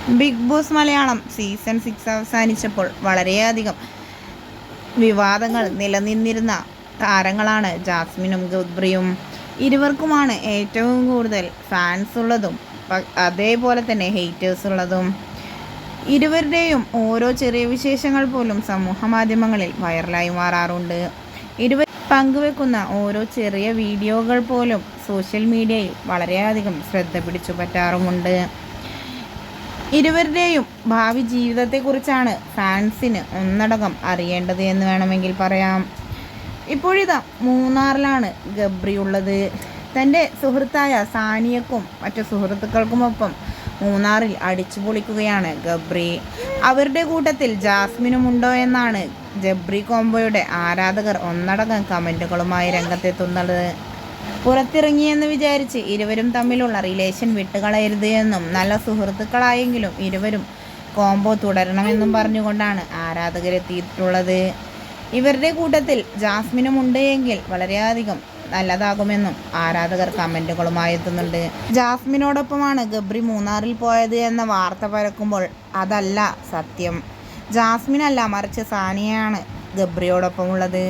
Big boss Malayalam season 6 അവസാനിച്ചപ്പോൾ വളരെയധികം വിവാദങ്ങൾ നിലനിന്നിരുന്ന താരങ്ങളാണ് ജാസ്മിനും ഗബ്രിയും. ഇരുവർക്കുമാണ് ഏറ്റവും കൂടുതൽ ഫാൻസ് ഉള്ളതും അതേപോലെ തന്നെ ഹെയ്റ്റേഴ്സ് ഉള്ളതും. ഇരുവരുടെയും ഓരോ ചെറിയ വിശേഷങ്ങൾ പോലും സമൂഹ മാധ്യമങ്ങളിൽ വൈറലായി മാറാറുണ്ട്. ഇരുവർ പങ്കുവെക്കുന്ന ഓരോ ചെറിയ വീഡിയോകൾ പോലും സോഷ്യൽ മീഡിയയിൽ വളരെയധികം ശ്രദ്ധ പിടിച്ചു പറ്റാറുമുണ്ട്. ഇരുവരുടെയും ഭാവി ജീവിതത്തെക്കുറിച്ചാണ് ഫാൻസിന് ഒന്നടങ്കം അറിയേണ്ടത് എന്ന് വേണമെങ്കിൽ പറയാം. ഇപ്പോഴിതാ മൂന്നാറിലാണ് ഗബ്രി ഉള്ളത്. തൻ്റെ സുഹൃത്തായ സാനിയക്കും മറ്റു സുഹൃത്തുക്കൾക്കുമൊപ്പം മൂന്നാറിൽ അടിച്ചു പൊളിക്കുകയാണ് ഗബ്രി. അവരുടെ കൂട്ടത്തിൽ ജാസ്മിനും ഉണ്ടോ എന്നാണ് ഗബ്രി കോംബോയുടെ ആരാധകർ ഒന്നടങ്കം കമൻറ്റുകളുമായി രംഗത്തെത്തുന്നത്. പുറത്തിറങ്ങിയെന്ന് വിചാരിച്ച് ഇരുവരും തമ്മിലുള്ള റിലേഷൻ വിട്ടുകളയരുത് എന്നും നല്ല സുഹൃത്തുക്കളായെങ്കിലും ഇരുവരും കോംബോ തുടരണമെന്നും പറഞ്ഞുകൊണ്ടാണ് ആരാധകരെത്തിയിട്ടുള്ളത്. ഇവരുടെ കൂട്ടത്തിൽ ജാസ്മിനും ഉണ്ട് എങ്കിൽ വളരെയധികം നല്ലതാകുമെന്നും ആരാധകർ കമൻറ്റുകളുമായി എത്തുന്നുണ്ട്. ജാസ്മിനോടൊപ്പമാണ് ഗബ്രി മൂന്നാറിൽ പോയത് എന്ന വാർത്ത പരക്കുമ്പോൾ അതല്ല സത്യം. ജാസ്മിനല്ല, മറിച്ച് സാനിയയാണ് ഗബ്രിയോടൊപ്പമുള്ളത്.